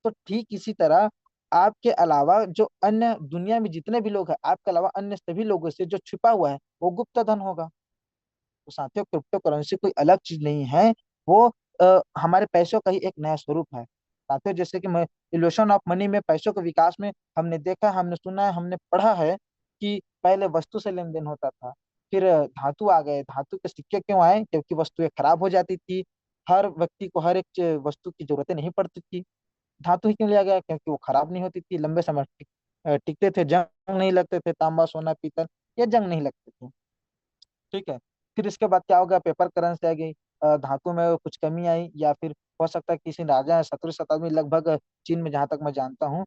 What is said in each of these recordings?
तो ठीक इसी तरह आपके अलावा जो अन्य दुनिया में जितने भी लोग हैं, आपके अलावा अन्य सभी लोगों से जो छिपा हुआ है वो गुप्त धन होगा। तो साथियों, क्रिप्टो करेंसी कोई अलग चीज नहीं है, वो हमारे पैसों का ही एक नया स्वरूप है। साथियों, जैसे कि मैं इल्यूशन ऑफ मनी में पैसों के विकास में हमने देखा, हमने सुना है, हमने पढ़ा है कि पहले वस्तु से लेन देन होता था, फिर धातु आ गए। धातु के सिक्के क्यों आए? क्योंकि वस्तुएं खराब हो जाती थी, हर व्यक्ति को हर एक वस्तु की जरूरतें नहीं पड़ती थी। धातु ही क्यों लिया गया? क्योंकि वो खराब नहीं होती थी, लंबे समय टिकते थे, जंग नहीं लगते थे, तांबा सोना पीतल ये जंग नहीं लगते थे। ठीक है। फिर इसके बाद क्या हो गया? पेपर करेंसी आ गई। धातु में कुछ कमी आई, या फिर हो सकता है किसी राजा 17वीं शताब्दी लगभग, चीन में जहां तक मैं जानता हूँ,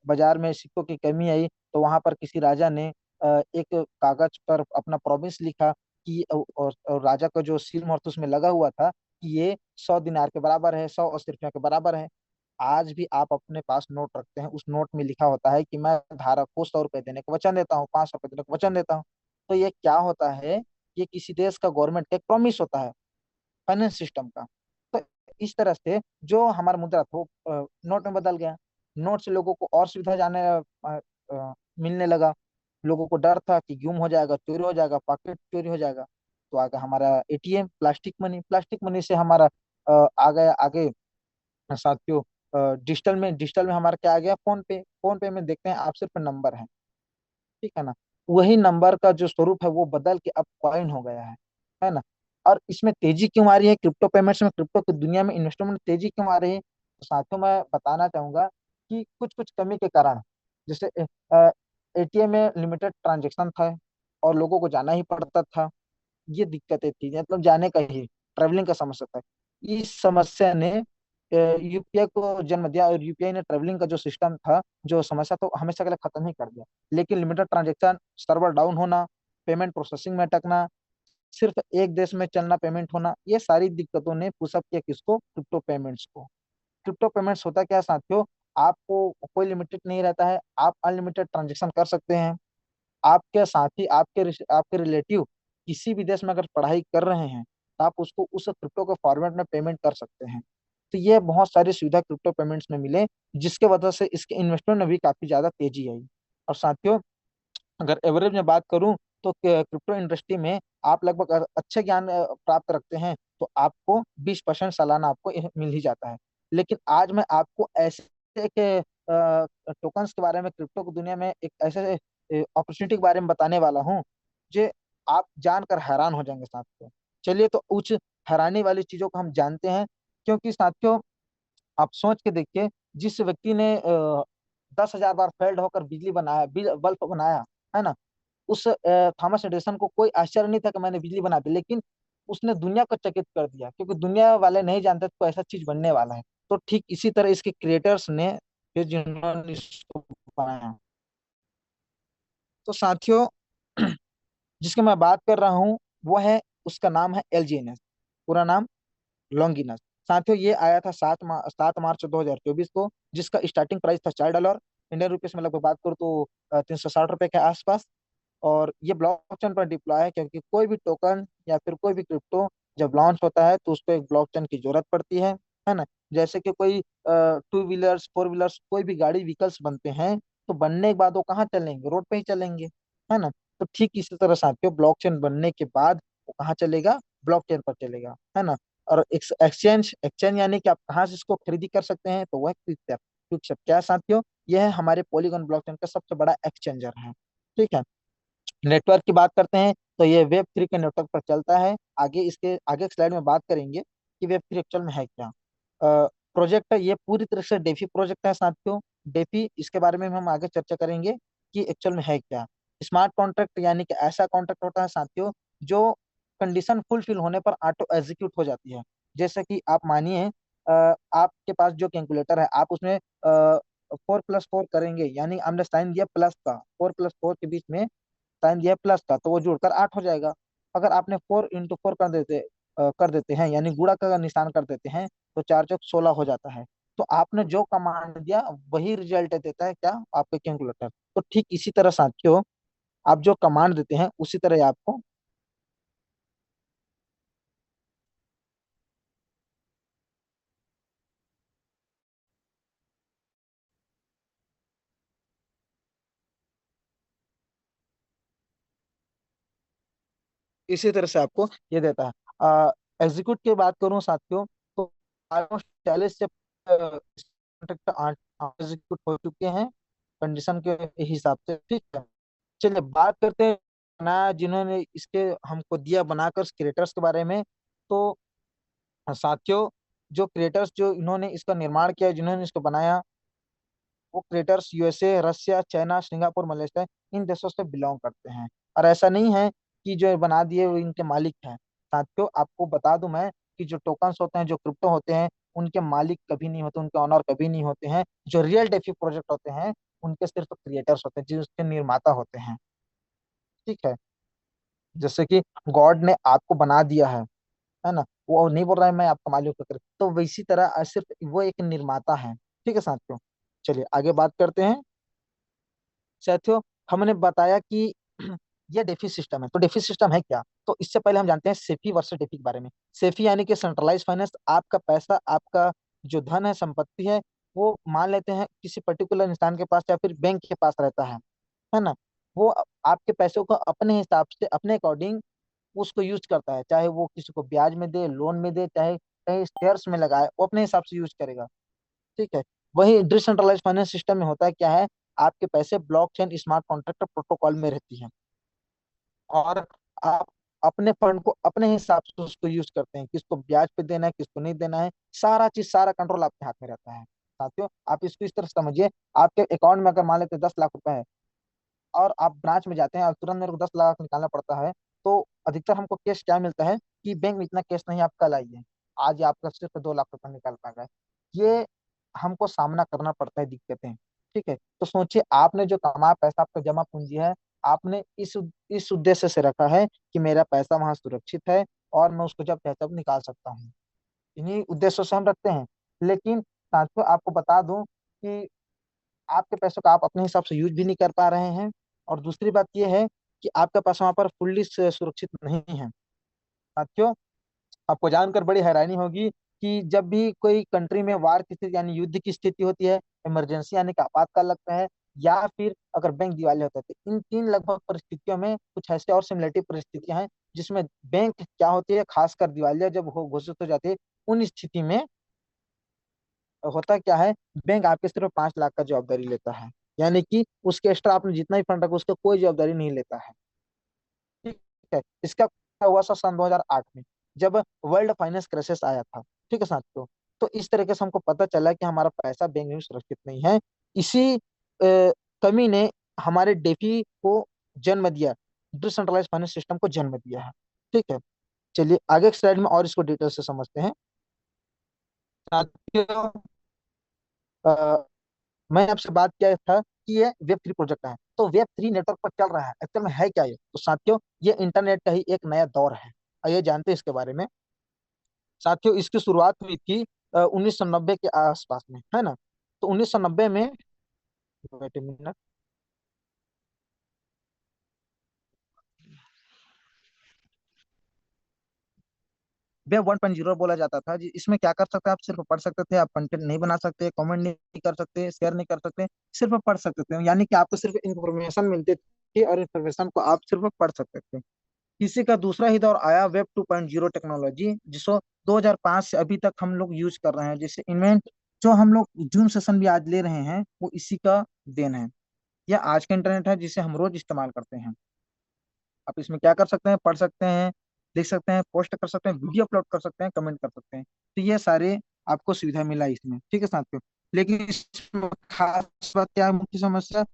बाजार में सिक्कों की कमी आई, तो वहां पर किसी राजा ने एक कागज पर अपना प्रोविंस लिखा कि और राजा का जो सील मोहर उसमें लगा हुआ था कि ये 100 दिनार के बराबर है, 100 रुपयों के बराबर है। आज भी आप अपने पास नोट रखते हैं, उस नोट में लिखा होता है कि मैं धारक को 100 रुपए देने का वचन देता हूँ, 500 रुपए देने का वचन देता हूँ। तो ये क्या होता है? ये किसी देश का गवर्नमेंट का एक प्रॉमिस होता है, फाइनेंस सिस्टम का। तो इस तरह से जो हमारा मुद्रा था वो नोट में बदल गया। नोट से लोगों को और सुविधा मिलने लगा। लोगों को डर था कि गुम हो जाएगा, चोरी हो जाएगा, पॉकेट चोरी हो जाएगा। तो आगे हमारा ATM, plastic money, plastic money से हमारा आ गया आगे साथियों। डिजिटल में हमारा क्या आ गया? फोन पे। फोन पे में देखते हैं आप सिर्फ नंबर है, ठीक है ना। वही नंबर का जो स्वरूप है वो बदल के अब कॉइन हो गया है ना। और इसमें तेजी क्यों आ रही है? क्रिप्टो पेमेंट्स में, क्रिप्टो की दुनिया में इन्वेस्टमेंट में तेजी क्यों आ रही है? तो साथियों, मैं बताना चाहूंगा कि कुछ कुछ कमी के कारण, जैसे एटीएम में लिमिटेड ट्रांजेक्शन था और लोगों को जाना ही पड़ता था, ये दिक्कतें थी, मतलब जाने का ही, ट्रेवलिंग का समस्या था। इस समस्या ने यूपीआई को जन्म दिया, और यूपीआई ने ट्रेवलिंग का जो सिस्टम था, जो समस्या, तो हमेशा के लिए खत्म ही कर दिया। लेकिन लिमिटेड ट्रांजेक्शन, सर्वर डाउन होना, पेमेंट प्रोसेसिंग में अटकना, सिर्फ एक देश में चलना पेमेंट होना, ये सारी दिक्कतों ने पुशअप किया किसको? क्रिप्टो पेमेंट्स को। क्रिप्टो पेमेंट्स होता क्या साथियों? आपको कोई लिमिटेड नहीं रहता है, आप अनलिमिटेड ट्रांजेक्शन कर सकते हैं। आपके साथी, आपके रिलेटिव किसी भी देश में अगर पढ़ाई कर रहे हैं, तो आप उसको उस क्रिप्टो के फॉर्मेट में पेमेंट कर सकते हैं। तो ये बहुत सारी सुविधा क्रिप्टो पेमेंट्स में मिले, जिसके वजह से इसके इन्वेस्टमेंट में भी काफी ज्यादा तेजी आई। और साथियों, अगर एवरेज में बात करूं, तो क्रिप्टो इंडस्ट्री में आप लगभग अच्छे ज्ञान प्राप्त रखते हैं तो आपको 20% सालाना आपको मिल ही जाता है। लेकिन आज मैं आपको ऐसे एक टोकन्स के बारे में, क्रिप्टो की दुनिया में एक ऐसे अपॉर्चुनिटी के बारे में बताने वाला हूँ, जो आप जानकर हैरान हो जाएंगे साथियों। चलिए, तो उच्च हैरानी वाली चीजों को हम जानते हैं। क्योंकि साथियों, आप सोच के देखिए, जिस व्यक्ति ने 10,000 बार फेल्ड होकर बिजली बनाया, बल्ब बनाया, है ना, उस थॉमस एडिसन को कोई आश्चर्य नहीं था कि मैंने बिजली बना दी, लेकिन उसने दुनिया को चकित कर दिया, क्योंकि दुनिया वाले नहीं जानते तो ऐसा चीज बनने वाला है। तो ठीक इसी तरह इसके क्रिएटर्स ने, फिर जिन्होंने इसको बनाया। तो साथियों, जिसकी मैं बात कर रहा हूँ वो है, उसका नाम है एलजीएनएस, पूरा नाम लॉन्गिनस। साथियों, ये आया था 7 मार्च 2024 को, जिसका स्टार्टिंग प्राइस था $4। इंडियन रुपीस में लगभग बात करूँ तो 360 रुपए के आसपास। और ये ब्लॉकचेन पर डिप्लॉय है, क्योंकि कोई भी टोकन या फिर कोई भी क्रिप्टो जब लॉन्च होता है तो उसको एक ब्लॉकचेन की जरूरत पड़ती है ना। जैसे कि कोई टू व्हीलर्स, फोर व्हीलर्स, कोई भी गाड़ी व्हीकल्स बनते हैं, तो बनने के बाद वो कहाँ चलेंगे? रोड पे ही चलेंगे, है ना। तो ठीक इसी तरह साथियों, ब्लॉकचेन बनने के बाद वो कहाँ चलेगा? ब्लॉकचेन पर चलेगा, है ना। और एक्सचेंज, एक्सचेंज यानी कि आप कहाँ से इसको खरीदी कर सकते हैं, तो वह क्विकसेप। क्विकसेप क्या साथियों? यह है हमारे पॉलीगॉन ब्लॉकचेन का सबसे बड़ा एक्सचेंजर है। ठीक है। नेटवर्क की बात करते हैं तो ये वेब 3 के नेटवर्क पर चलता है। आगे इसके आगे स्लाइड में बात करेंगे कि वेब 3 एक्चुअल में है क्या। प्रोजेक्ट है ये, पूरी तरह से डेफी प्रोजेक्ट है साथियों। डेफी, इसके बारे में हम आगे चर्चा करेंगे कि एक्चुअल में है क्या। स्मार्ट कॉन्ट्रैक्ट यानी कि ऐसा कॉन्ट्रैक्ट होता है साथियों, जो कंडीशन फुलफिल होने पर ऑटो एग्जीक्यूट हो जाती है। जैसे कि आप मानिए, आपके पास जो कैलकुलेटर है, आप उसमें 4+4 करेंगे, यानी हमने साइन दिया प्लस का, 4+4 के बीच में साइन दिया प्लस का, तो वो जुड़कर 8 हो जाएगा। अगर आपने 4x4 कर देते हैं, यानी गुणा का निशान कर देते हैं, तो 4×4 16 हो जाता है। तो आपने जो कमांड दिया वही रिजल्ट देता है क्या? आपके कैलकुलेटर। तो ठीक इसी तरह साथियों, आप जो कमांड देते हैं उसी तरह आपको इसी तरह से आपको ये देता है। एग्जीक्यूट की बात करूं साथियों, तो ऑलमोस्ट 40 से कॉन्ट्रैक्ट एग्जीक्यूट हो चुके हैं कंडीशन के हिसाब से। ठीक है, चलिए बात करते हैं ना जिन्होंने इसके हमको दिया बनाकर क्रिएटर्स के बारे में। तो साथियों, जो क्रिएटर्स जो इन्होंने इसका निर्माण किया, जिन्होंने इसको बनाया, वो creators USA, Russia, China, Singapore, Malaysia, इन देशों से बिलोंग करते हैं। और ऐसा नहीं है कि जो बना दिए वो इनके मालिक हैं। साथियों आपको बता दूं मैं कि जो टोकन्स होते हैं, जो क्रिप्टो होते हैं, उनके मालिक कभी नहीं होते, उनके ऑनर कभी नहीं होते हैं। जो रियल डेफी प्रोजेक्ट होते हैं, उनके सिर्फ क्रिएटर्स होते हैं, जिसके निर्माता होते हैं। ठीक है, जैसे कि गॉड ने आपको बना दिया है ना, वो नहीं बोल रहा है मैं आपका मालिक होकर, तो वैसी तरह सिर्फ वो एक निर्माता है। ठीक है साथियों, चलिए आगे बात करते हैं। साथियों, हमने बताया कि यह डेफी सिस्टम है, तो डेफी सिस्टम है क्या? तो इससे पहले हम जानते हैं सेफी वर्सेस डेफी के बारे में। सेफी यानी कि सेंट्रलाइज फाइनेंस, आपका पैसा, आपका जो धन है, संपत्ति है, वो मान लेते हैं किसी पर्टिकुलर इंसान के पास या फिर बैंक के पास रहता है ना। वो आपके पैसों को अपने हिसाब से, अपने अकॉर्डिंग उसको यूज करता है, चाहे वो किसी को ब्याज में दे, लोन में दे, चाहे कहीं शेयर्स में लगाए, वो अपने हिसाब से यूज करेगा। ठीक है, वही डिसेंट्रलाइज फाइनेंस सिस्टम में होता है क्या है, आपके पैसे ब्लॉकचेन स्मार्ट कॉन्ट्रैक्ट प्रोटोकॉल में रहती हैं, और आप अपने फंड को अपने हिसाब से उसको यूज करते हैं, किसको ब्याज पे देना है, किसको नहीं देना है, सारा चीज, सारा कंट्रोल आपके हाथ में रहता है। साथियों आप इसको इस तरह से समझिए, आपके अकाउंट में अगर मान लेते 10 लाख रुपए है, और आप ब्रांच में जाते हैं और तुरंत मेरे को 10 लाख निकालना पड़ता है, तो अधिकतर हमको केस क्या मिलता है कि बैंक में इतना केस नहीं, आप कल आइए, आज आपका सिर्फ 2 लाख रुपए निकाल पाएगा। ये हमको सामना करना पड़ता है दिक्कतें। ठीक है, तो सोचिए, आपने जो कमाया पैसा, आपका जमा पूंजी है, आपने इस उद्देश्य से रखा है कि मेरा पैसा वहां सुरक्षित है, और मैं उसको जब चाहे तब निकाल सकता हूँ। इन्हीं उद्देश्यों से हम रखते हैं। लेकिन साथियों आपको बता दूं कि आपके पैसों का आप अपने हिसाब से यूज भी नहीं कर पा रहे हैं, और दूसरी बात यह है कि आपका पैसा वहां पर फुल्ली सुरक्षित नहीं है। साथियों, आपको जानकर बड़ी हैरानी होगी कि जब भी कोई कंट्री में वार की स्थिति यानी युद्ध की स्थिति होती है, इमरजेंसी यानी कि आपातकाल लगता है, या फिर अगर बैंक दिवालिया होता है, तो इन तीन लगभग परिस्थितियों में कुछ ऐसे और सिमुलेटिव परिस्थितियां हैं जिसमें बैंक क्या होती है, खासकर दिवालिया जब हो घोषित हो जाती है, उन स्थिति में होता क्या है, बैंक आपके सिर्फ 5 लाख का जवाबदारी लेता है, यानी कि उसके एक्स्ट्रा आपने जितना भी फंड रखा उसका कोई जवाबदारी नहीं लेता है। ठीक है, इसका हुआ था सन 2008 में, जब वर्ल्ड फाइनेंस क्राइसिस आया था। ठीक है साथियों, तो इस तरीके से हमको पता चला कि हमारा पैसा बैंक में सुरक्षित नहीं है। इसी कमी ने हमारे डेफी को जन्म दिया, डिसेंट्रलाइज फाइनेंस सिस्टम को जन्म दिया है। ठीक है, चलिए आगे के स्लाइड में और इसको डिटेल से समझते हैं। साथियों, मैं आपसे बात किया था कि ये वेब 3 प्रोजेक्ट है, तो वेब 3 नेटवर्क पर चल रहा है, एक्चुअल में है क्या ये? तो साथियों, ये इंटरनेट का ही एक नया दौर है। आइए जानते हैं इसके बारे में। साथियों, इसकी शुरुआत हुई थी 1990 के आसपास में, है ना। तो 1990 में, वेट ए मिनट, वेब 1.0 बोला जाता था जी। इसमें क्या कर सकते हैं आप, सिर्फ पढ़ सकते थे, आप कंटेंट नहीं बना सकते, कमेंट नहीं कर सकते, शेयर नहीं कर सकते, सिर्फ पढ़ सकते थे, यानी कि आपको सिर्फ इंफॉर्मेशन मिलती थी, और इन्फॉर्मेशन को आप सिर्फ पढ़ सकते थे। इसी का दूसरा ही दौर आया, वेब 2.0 टेक्नोलॉजी, जिसको 2005 से अभी तक हम लोग यूज कर रहे हैं। जैसे इन्वेंट जो हम लोग जूम सेशन भी आज ले रहे हैं, वो इसी का देन है। यह आज का इंटरनेट है जिसे हम रोज इस्तेमाल करते हैं। आप इसमें क्या कर सकते हैं, पढ़ सकते हैं, लिख सकते हैं, पोस्ट कर सकते हैं, वीडियो अपलोड कर सकते हैं, कमेंट कर सकते हैं। तो ये सारे आपको सुविधा मिला इसमें। ठीक है साथियों, लेकिन इसमें खास बात क्या है, मुख्य समस्या,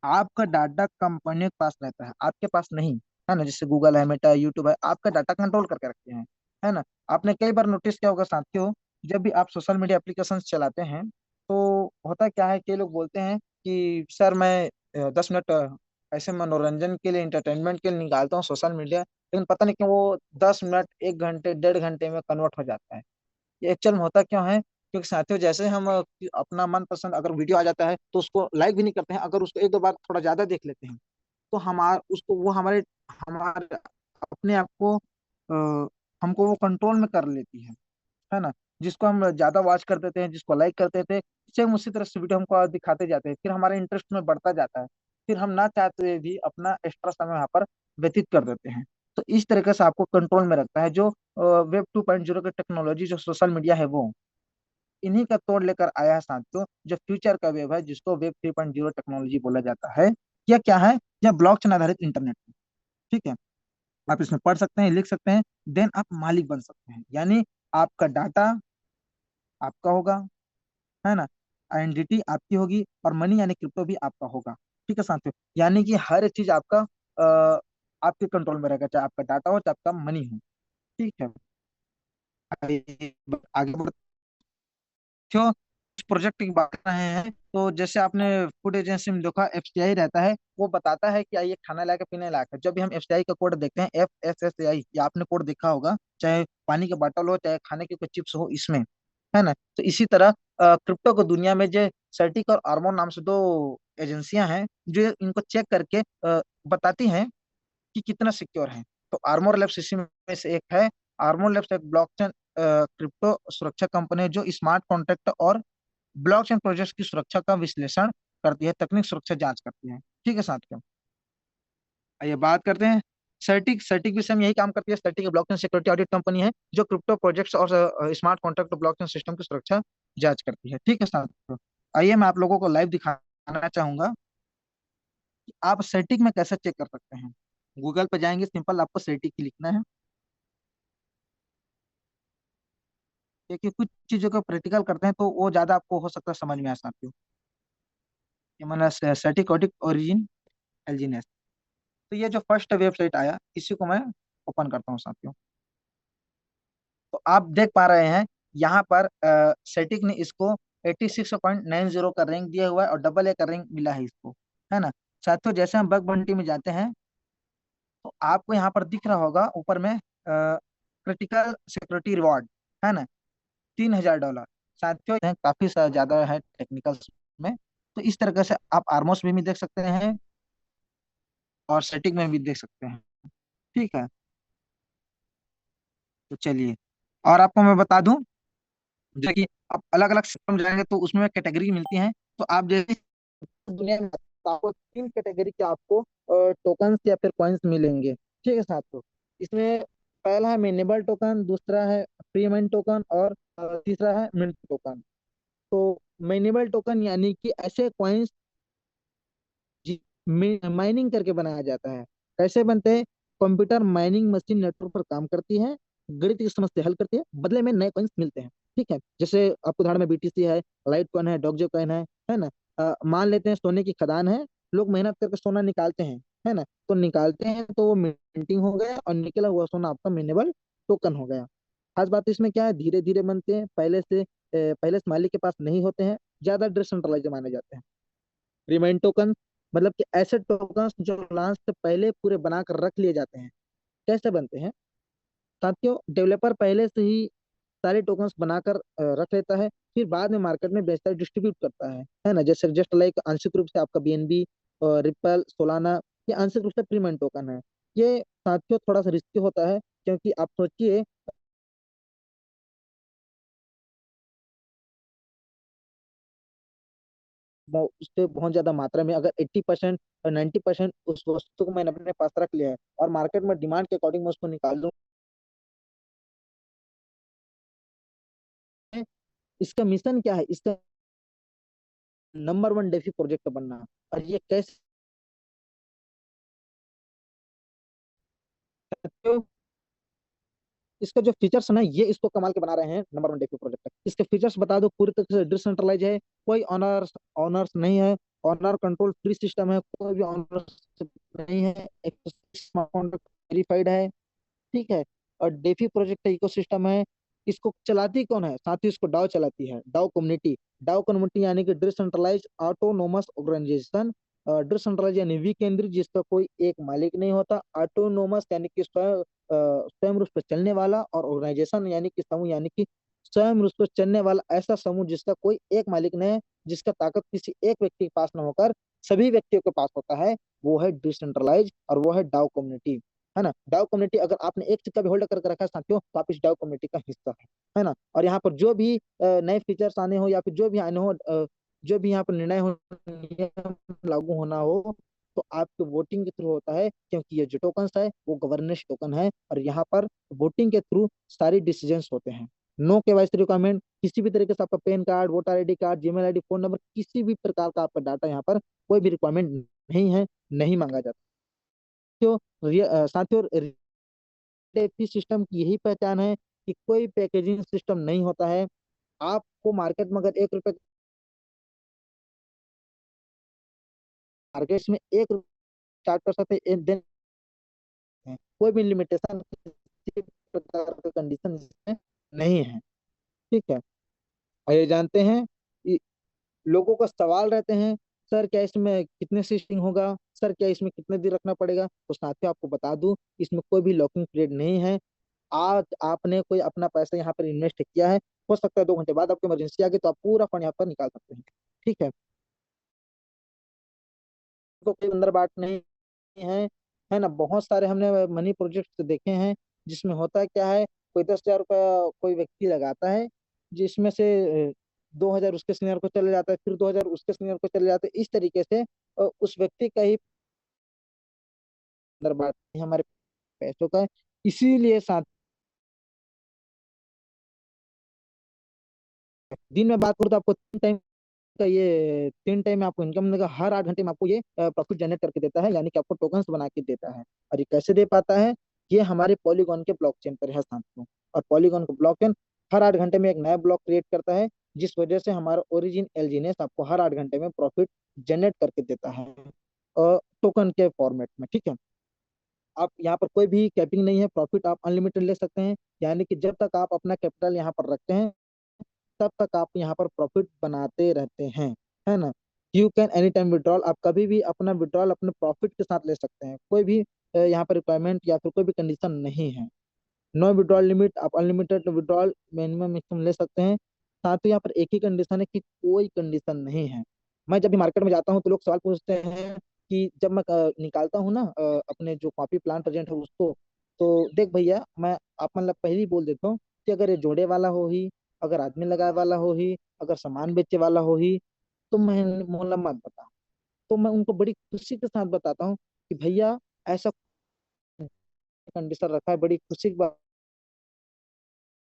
आपका डाटा कंपनी के पास रहता है, आपके पास नहीं, है ना। जैसे गूगल है, मेटा, यूट्यूब है, आपका डाटा कंट्रोल करके रखते हैं, है ना। आपने कई बार नोटिस किया होगा साथियों, जब भी आप सोशल मीडिया एप्लीकेशन चलाते हैं, तो होता क्या है कि लोग बोलते हैं कि सर मैं 10 मिनट ऐसे मनोरंजन के लिए, इंटरटेनमेंट के लिए निकालता हूँ सोशल मीडिया, लेकिन पता नहीं क्यों वो 10 मिनट, 1 घंटे, 1.5 घंटे में कन्वर्ट हो जाता है। ये एक्चुअल में होता क्यों है? क्योंकि साथियों, जैसे हम अपना मनपसंद अगर वीडियो आ जाता है तो उसको लाइक भी नहीं करते हैं, अगर उसको एक दो बार थोड़ा ज्यादा देख लेते हैं, तो हमार उसको वो हमारे हमारे अपने आप को हमको वो कंट्रोल में कर लेती है ना। जिसको हम ज्यादा वॉच कर देते हैं, जिसको लाइक कर देते हैं, सेम उसी तरह से वीडियो हमको दिखाते जाते हैं, फिर हमारे इंटरेस्ट में बढ़ता जाता है, फिर हम ना चाहते हुए भी अपना एक्स्ट्रा समय वहां पर व्यतीत कर देते हैं। तो इस तरीके से आपको कंट्रोल में रखता है। जो वेब 2.0 की टेक्नोलॉजी, जो सोशल मीडिया है, वो इन्हीं का तोड़ लेकर आया है साथियों। जो फ्यूचर का वेब है, जिसको वेब 3.0 टेक्नोलॉजी बोला जाता है, यह क्या है? यह ब्लॉकचेन आधारित इंटरनेट है। ठीक है, आप इसमें पढ़ सकते हैं, लिख सकते हैं, देन आप मालिक बन सकते हैं। यानी आपका डाटा आपका होगा, है ना, आइडेंटिटी आपकी होगी, और मनी यानी क्रिप्टो भी आपका होगा। ठीक है साथियों, यानी कि हर एक चीज आपका अ, आपके कंट्रोल में रहेगा, चाहे आपका डाटा हो, चाहे आपका मनी हो। ठीक है, आगे जो इस प्रोजेक्ट की बात कर रहे हैं, तो जैसे आपने फूड एजेंसी में देखा, एफसीआई रहता है, वो बताता है कि ये खाना लायक है, पीने लायक है। जब भी हम एफसीआई का कोड देखते हैं, FSSAI, ये आपने कोड देखा होगा, चाहे पानी की बोतल हो, चाहे खाने की कोई चिप्स हो, इसमें, है ना। तो इसी तरह क्रिप्टो की दुनिया में जो सर्टिक और आर्मोर नाम से दो एजेंसियां हैं, जो इनको चेक करके बताती हैं कि कितना सिक्योर है। तो आर्मोर लैब्स इसी में से एक है। आर्मोर लैब्स एक ब्लॉकचेन क्रिप्टो सुरक्षा कंपनी है, जो स्मार्ट कॉन्ट्रैक्ट और ब्लॉकचेन प्रोजेक्ट की सुरक्षा का विश्लेषण करती है, तकनीक सुरक्षा जांच करती है। ठीक है साथियों, आइए बात करते हैं सर्टिक। सर्टिक भी सेम यही काम करती है। सर्टिक ब्लॉकचेन सिक्योरिटी ऑडिट कंपनी है, जो क्रिप्टो प्रोजेक्ट्स और स्मार्ट कॉन्ट्रैक्ट ब्लॉकचेन सिस्टम की सुरक्षा जांच करती है। ठीक है साथियों, आइए मैं आप लोगों को लाइव दिखाना चाहूंगा कि आप सर्टिक में कैसे चेक कर सकते हैं। गूगल पे जाएंगे, सिंपल आपको सर्टिक ही लिखना है, क्योंकि कुछ चीजों को प्रैक्टिकल करते हैं तो वो ज्यादा आपको हो सकता है समझ में आ साथियों। ये मैंने स्टैटिक ऑडिट ओरिजिन एलजीनेस। तो ये जो फर्स्ट वेबसाइट आया, इसी को मैं ओपन करता हूँ साथियों। तो आप देख पा रहे हैं यहाँ पर स्टैटिक ने इसको 86.90 का रैंक दिया हुआ है, और AA का रैंक मिला है इसको, है ना। साथियों, जैसे हम बग बंटी में जाते हैं, तो आपको यहाँ पर दिख रहा होगा ऊपर में क्रिटिकल सिक्योरिटी रिवॉर्ड, है ना, $3000। साथियों काफी ज्यादा है टेक्निकल में। तो इस तरीके से आप आर्मोस में भी देख सकते हैं, और सेटिंग में भी देख सकते हैं। ठीक है, तो चलिए, और आपको मैं बता दूं, जैसे कि आप अलग अलग सिस्टम जाएंगे तो उसमें कैटेगरी मिलती हैं। तो आप जैसे दुनिया में, तो आपको 3 कैटेगरी के आपको टोकन्स या फिर कॉइन्स मिलेंगे। ठीक है साथियों, इसमें पहला है मिनेबल टोकन, दूसरा है प्रीमियम टोकन, और तीसरा है मिंट टोकन। तो मिनेबल टोकन यानी कि ऐसे कॉइन्स माइनिंग करके बनाया जाता है। कैसे बनते हैं? कंप्यूटर माइनिंग मशीन नेटवर्क पर काम करती है, गणित की समस्या हल करती है, बदले में नए कॉइन्स मिलते हैं। ठीक है, जैसे आपको उदाहरण में BTC है, लाइट कॉइन है, डॉगजो कॉइन है ना। मान लेते हैं सोने की खदान है, लोग मेहनत करके सोना निकालते हैं, है ना। तो निकालते हैं तो वो मिंटिंग हो गया, और निकला हुआ सोना आपका मिनेबल टोकन हो गया। खास बात इसमें क्या है, धीरे धीरे बनते हैं, पहले से मालिक के पास नहीं होते हैं, ज्यादा डिसेंट्रलाइज माने जाते हैं। रिमाइंड टोकन मतलब कि ऐसे टोकन जो लॉन्च से पहले पूरे बनाकर रख लिए जाते हैं। कैसे बनते हैं साथियों? डेवलपर पहले से ही सारे टोकन्स बनाकर रख लेता है, फिर बाद में मार्केट में बेचता है, डिस्ट्रीब्यूट करता है ना। जैसे जस्ट लाइक आंशिक रूप से आपका BNB, रिपल, सोलाना, ये आंशिक रूप से प्रीमियम टोकन है। ये साथियों थोड़ा सा रिस्की होता है, क्योंकि आप सोचिए, उससे बहुत ज्यादा मात्रा में, अगर 80% और 90% उस वस्तु को मैंने अपने पास रख लिया है, और मार्केट में डिमांड के अकॉर्डिंग मैं उसको निकाल दूं, इसका मिशन क्या है? इसका नंबर 1 डेफी प्रोजेक्ट बनना। और ये कैसे? इसका जो फीचर्स है ना, ये इसको कमाल के बना रहे हैं नंबर 1 डेफी प्रोजेक्ट। इसके फीचर्स बता दो, पूरी तरह से डिसेंट्रलाइज है, कोई ऑनर्स ऑनर्स नहीं है, ऑनर कंट्रोल फ्री सिस्टम है, कोई भी ऑनर्स नहीं है, वेरीफाइड है। ठीक है, और डेफी प्रोजेक्ट का इकोसिस्टम है। इसको चलाती कौन है साथ ही? इसको डाओ चलाती है, डाओ कम्युनिटी। डाओ कम्युनिटी यानी कि डिसेंट्रलाइज ऑटोनोमस ऑर्गेनाइजेशन। डिसेंट्रलाइज यानी विकेंद्रित, जिसका कोई एक मालिक नहीं होता। ऑटोनोमस यानी कि स्वयं रूप से चलने वाला, और ऑर्गेनाइजेशन यानी कि समूह, यानी कि स्वयं रूप से चलने वाला ऐसा समूह जिसका कोई एक मालिक नहीं है, जिसका ताकत किसी एक व्यक्ति के पास न होकर सभी व्यक्तियों के पास होता है, वो है डिसेंट्रलाइज, और वो है डाउ कम्युनिटी, है ना। डाउ कम्युनिटी, अगर आपने एक सिक्का भी होल्ड करके रखा है साथियों, तो आप इस डाउ कम्युनिटी का हिस्सा है ना। और यहाँ पर जो भी नए फीचर्स आने हो, या फिर जो भी आने हो, जो भी यहाँ पर निर्णय हो, नियम लागू होना हो, तो आपके वोटिंग के थ्रू होता है, क्योंकि ये जो टोकन है वो गवर्नेंस टोकन है, और यहाँ पर वोटिंग के थ्रू सारी डिसीजंस होते हैं। नो केवाईसी रिक्वायरमेंट, किसी भी तरीके से आपका pan card, voter ID card, Gmail ID, phone number, किसी भी प्रकार का आपका डाटा यहाँ पर कोई भी रिक्वायरमेंट नहीं है, नहीं मांगा जाता। साथियों, रिलेटिव सिस्टम की यही पहचान है कि कोई पैकेजिंग सिस्टम नहीं होता है। आपको मार्केट में अगर 1 रुपए, मार्केट में 1 रुपए चार्ज कर सकते हैं, देन कोई भी लिमिटेशन किसी प्रकार का कंडीशन इसमें नहीं है। ठीक है। और ये जानते हैं, लोगों का सवाल रहते हैं, सर क्या इसमें कितने सीटिंग होगा, सर क्या इसमें कितने दिन रखना पड़ेगा, तो साथियों आपको बता दूं, इसमें कोई भी लॉकिंग पीरियड नहीं है। आज आपने कोई अपना पैसा यहाँ पर इन्वेस्ट किया है, हो सकता है 2 घंटे बाद आपको इमरजेंसी आ गई, तो आप पूरा फंड यहाँ पर निकाल सकते हैं। ठीक है। तो कोई अंदर बात नहीं है, है ना। बहुत सारे हमने मनी प्रोजेक्ट देखे हैं, जिसमें होता क्या है, कोई 10,000 रुपया कोई व्यक्ति लगाता है, जिसमें से 2,000 उसके सीनियर को चले जाता है, फिर 2,000 उसके सीनियर को चले जाते हैं, इस तरीके से उस व्यक्ति का ही अंदर बात नहीं, हमारे पैसों का है। इसीलिए साथ, दिन में बात करूँ तो आपको 3 टाइम का, ये 3 टाइम में आपको इनकम देगा, हर 8 घंटे में आपको ये प्रॉफिट जनरेट करके देता है, यानी कि आपको टोकन्स बना के देता है। और ये कैसे दे पाता है, ये हमारे पॉलीगॉन के ब्लॉकचेन पर है साथियों। और पॉलीगॉन का ब्लॉकचेन हर 8 घंटे में एक नया ब्लॉक क्रिएट करता है, जिस वजह से हमारा ओरिजिन एलजीनेस आपको हर 8 घंटे में प्रॉफिट जनरेट करके देता है टोकन के फॉर्मेट में। ठीक है। आप यहाँ पर कोई भी कैपिंग नहीं है, प्रॉफिट आप अनलिमिटेड ले सकते हैं, यानी कि जब तक आप अपना कैपिटल यहाँ पर रखते हैं, तब तक आप यहाँ पर प्रॉफिट बनाते रहते हैं, है ना। You can any time withdrawal, आप कभी भी अपना विड्रॉल अपने प्रॉफिट के साथ ले सकते हैं, कोई भी यहाँ पर रिक्वायरमेंट या फिर कोई भी कंडीशन नहीं है। नो विड्रॉल लिमिट, आप अनलिमिटेड विड्रॉल मिनिमम मैक्सिमम ले सकते हैं। साथ ही यहाँ पर एक ही कंडीशन है कि कोई कंडीशन नहीं है। मैं जब भी मार्केट में जाता हूँ तो लोग सवाल पूछते हैं कि जब मैं निकालता हूँ ना अपने जो कॉपी प्लान प्रेजेंट है उसको, तो देख भैया, मैं आप मतलब पहले ही बोल देता हूँ कि अगर ये जोड़े वाला हो ही, अगर आदमी लगाए वाला हो ही, अगर सामान बेचे वाला हो ही, तो मैं मोहल्ला मत बता। तो मैं उनको बड़ी खुशी के साथ बताता हूँ कि भैया ऐसा कंडीशन रखा है, बड़ी खुशी की बात